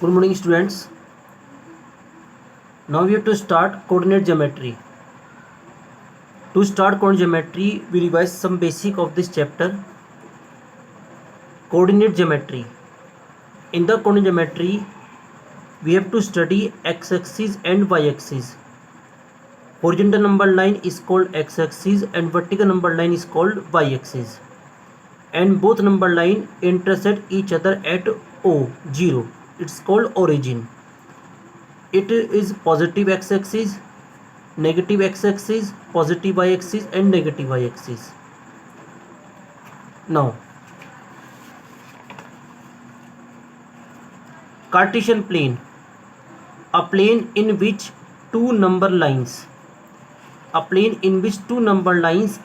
Good morning, students. Now we have to start coordinate geometry. To start coordinate geometry, we revise some basic of this chapter. Coordinate geometry. In the coordinate geometry, we have to study x-axis and y-axis. Horizontal number line is called x-axis and vertical number line is called y-axis. And both number line intersect each other at O, 0. It's called origin. It is positive x-axis, negative x-axis, positive y-axis and negative y-axis. Now, Cartesian plane, a plane in which two number lines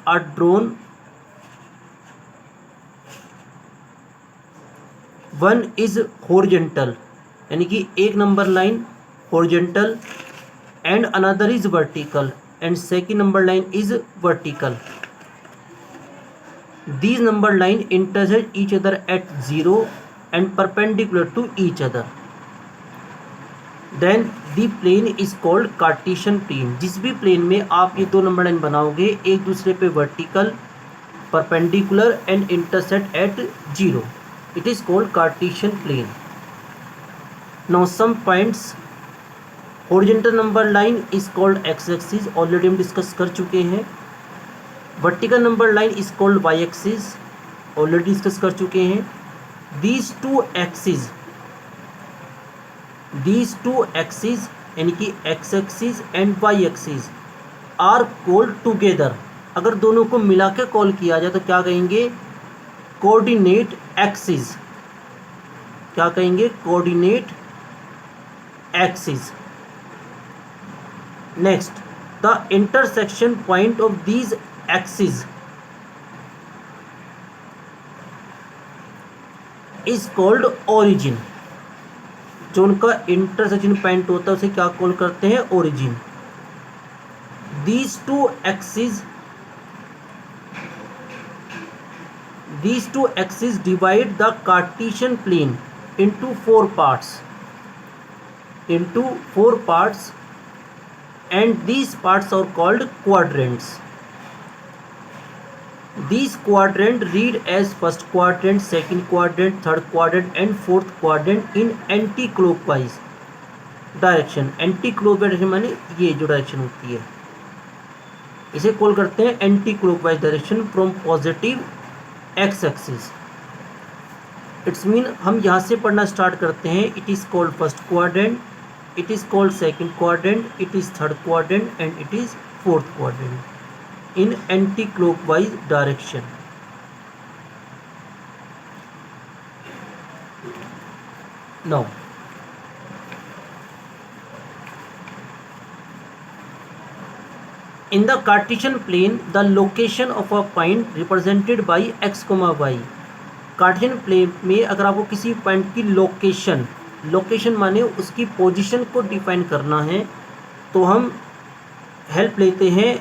are drawn. One is horizontal, यानी कि एक number line horizontal and another is vertical and second number line is vertical. These number line intersect each other at 0 and perpendicular to each other. Then the plane is called Cartesian plane. जिस भी plane में आप ये दो number line बनाओगे एक दूसरे पे vertical, perpendicular and intersect at 0. It is called Cartesian plane. Now some points. Horizontal number line is called x-axis. Already हम डिस्कस कर चुके हैं. Vertical number line is called y-axis. Already discuss कर चुके हैं. These two axes यानी कि x-axis and y-axis are called together. अगर दोनों को मिला के कॉल किया जाए तो क्या कहेंगे? Coordinate axis. क्या कहेंगे? Coordinate axis. Next, the intersection point of these axes is called origin. जो उनका इंटरसेक्शन पॉइंट होता है उसे क्या कॉल करते हैं? Origin. These two axes divide the Cartesian plane into four parts. And these parts are called quadrants. These quadrants read as first quadrant, second quadrant, third quadrant and fourth quadrant in anti-clockwise direction. Anti-clockwise direction माने ये जो direction होती है इसे call करते हैं anti-clockwise direction from positive x-axis. It's mean हम यहाँ से पढ़ना स्टार्ट करते हैं. It is called first quadrant, it is called second quadrant, it is third quadrant and it is fourth quadrant in anti-clockwise direction. Now in the Cartesian plane the location of a point represented by x, y. Cartesian plane में अगर आपको किसी point की location माने उसकी position को define करना है तो हम हेल्प लेते हैं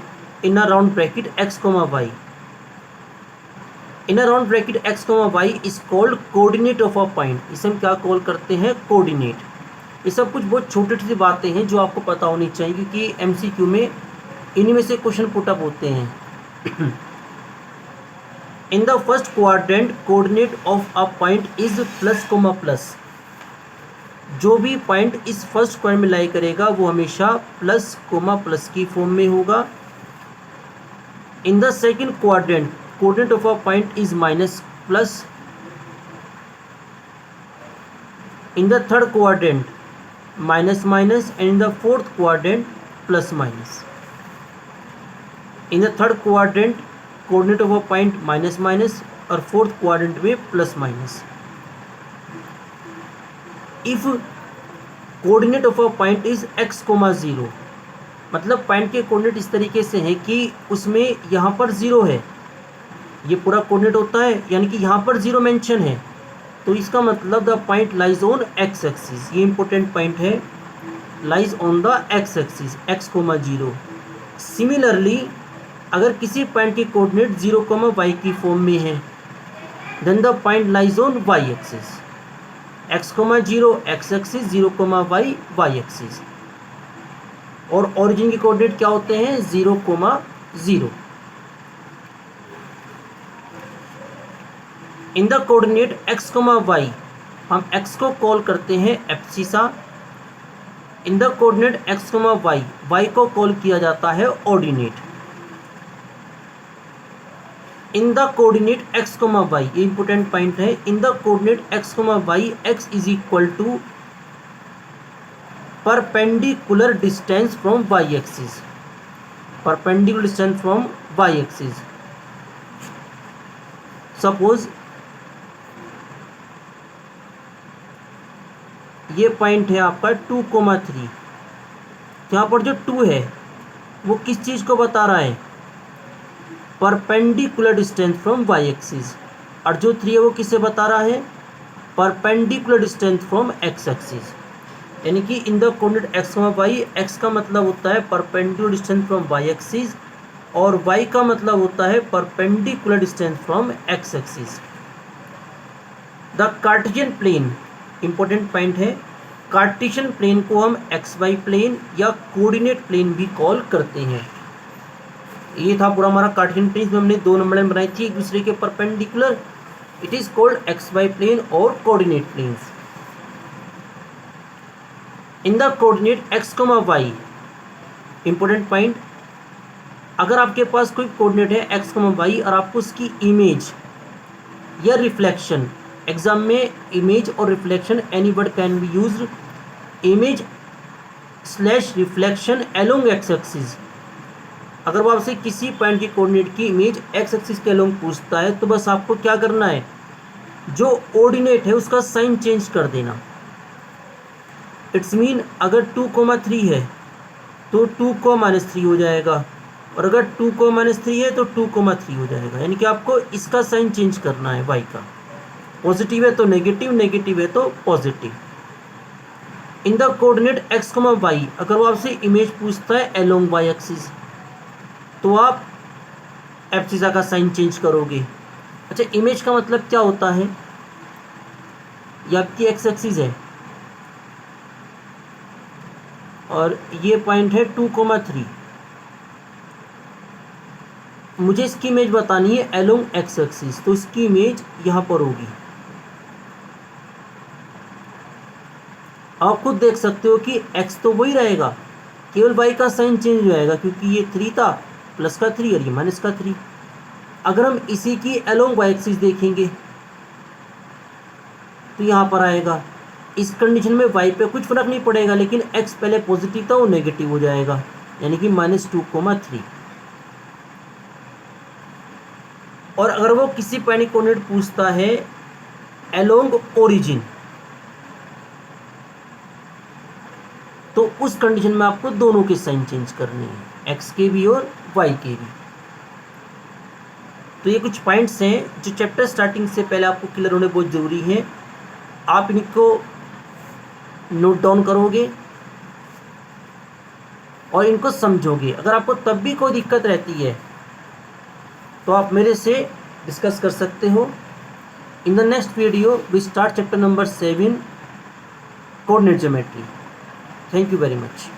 in a round bracket x, y. In a round bracket x, y is called coordinate of a point. इसे हम क्या कॉल करते हैं? कोऑर्डिनेट. ये सब कुछ बहुत छोटी छोटी बातें हैं जो आपको पता होनी चाहिए क्योंकि MCQ में इन्हीं में से क्वेश्चन पुट अप होते हैं. In the first quadrant coordinate of a point is plus. जो भी पॉइंट इस फर्स्ट क्वाड्रेंट में लाई करेगा वो हमेशा प्लस की फॉर्म में होगा. In the second quadrant coordinate of a point is -+. In the third quadrant -, and in the fourth quadrant +-. In the third quadrant coordinate of a point -, और fourth quadrant में +-. If coordinate of a point is x, 0 मतलब point के coordinate इस तरीके से हैं कि उसमें यहाँ पर 0 है. ये पूरा कोऑर्डिनेट होता है यानी कि यहाँ पर 0 मेंशन है तो इसका मतलब the point lies on x axis. ये इंपॉर्टेंट पॉइंट है. Lies on the x axis x, 0. Similarly अगर किसी पॉइंट के कोऑर्डिनेट 0, y की फॉर्म में है then the point lies on y axis. X comma zero x axis, zero comma y y axis. और origin के coordinate क्या होते हैं? 0,0। In the coordinate x, y हम x को कॉल करते हैं abscissa. In the coordinate x, y को कॉल किया जाता है ordinate. In the coordinate x, y, ये इंपॉर्टेंट पॉइंट है। In the coordinate x, y, x is equal to perpendicular distance from y axis, perpendicular distance from y axis. Suppose ये point है आपका 2,3। यहाँ पर जो 2 है वो किस चीज़ को बता रहा है? Perpendicular distance from y axis. और जो 3 है वो किसे बता रहा है? Perpendicular distance from x axis. यानी कि in the coordinate x, y, x का मतलब होता है perpendicular distance from y axis और y का मतलब होता है perpendicular distance from x axis. The Cartesian plane, important point है, कार्टेशियन प्लेन को हम xy प्लेन या कोऑर्डिनेट प्लेन भी कॉल करते हैं। ये था पूरा हमारा कार्टेशियन प्लेन, इसमें हमने 2 नंबर बनाई थी एक दूसरे के perpendicular. It is called xy plane और coordinate planes. In the coordinate x, y, important point, अगर आपके पास कोई कोऑर्डिनेट है x, y और आपको उसकी इमेज या रिफ्लेक्शन, एग्जाम में इमेज और reflection any word can be used, image slash reflection along x axis. अगर वो आपसे किसी पॉइंट की कोऑर्डिनेट की इमेज एक्स एक्सिस के अलोंग पूछता है तो बस आपको क्या करना है? जो ऑर्डिनेट है उसका साइन चेंज कर देना। इट्स मीन अगर 2,3 है तो 2,-3 हो जाएगा, और अगर 2,-3 है तो 2,3 हो जाएगा। यानी कि आपको इसका साइन चेंज करना है y का। पॉजिटिव है तो नेगेटिव, नेगेटिव है तो positive. In the coordinate x, y अगर वो आपसे इमेज पूछता है अलोंग y एक्सिस तो आप एब्सिसा का साइन चेंज करोगे। अच्छा, इमेज का मतलब क्या होता है? ये आपकी x एक्सिस है और ये पॉइंट है 2,3। मुझे इसकी इमेज बतानी है अलोंग x एक्सिस, तो इसकी इमेज यहाँ पर होगी। आप खुद देख सकते हो कि x तो वही रहेगा, केवल y का साइन चेंज हो जाएगा क्योंकि ये 3 था प्लस का 3 और ये माइनस का 3। अगर हम इसी की अलोंग y एक्सिस देखेंगे तो यहाँ पर आएगा। इस कंडीशन में y पे कुछ फर्क नहीं पड़ेगा, लेकिन x पहले पॉजिटिव था वो नेगेटिव हो जाएगा, यानी कि -2,3। और अगर वो किसी पॉइंट कोऑर्डिनेट पूछता है अलोंग ओरिजिन तो उस कंडीशन में आपको दोनों के साइन चेंज करने हैं, x के भी और y के भी। तो ये कुछ पॉइंट्स हैं जो चैप्टर स्टार्टिंग से पहले आपको क्लियर होने बहुत ज़रूरी है। आप इनको नोट डाउन करोगे और इनको समझोगे। अगर आपको तब भी कोई दिक्कत रहती है तो आप मेरे से डिस्कस कर सकते हो। In the next video we start chapter number 7 coordinate geometry. Thank you very much.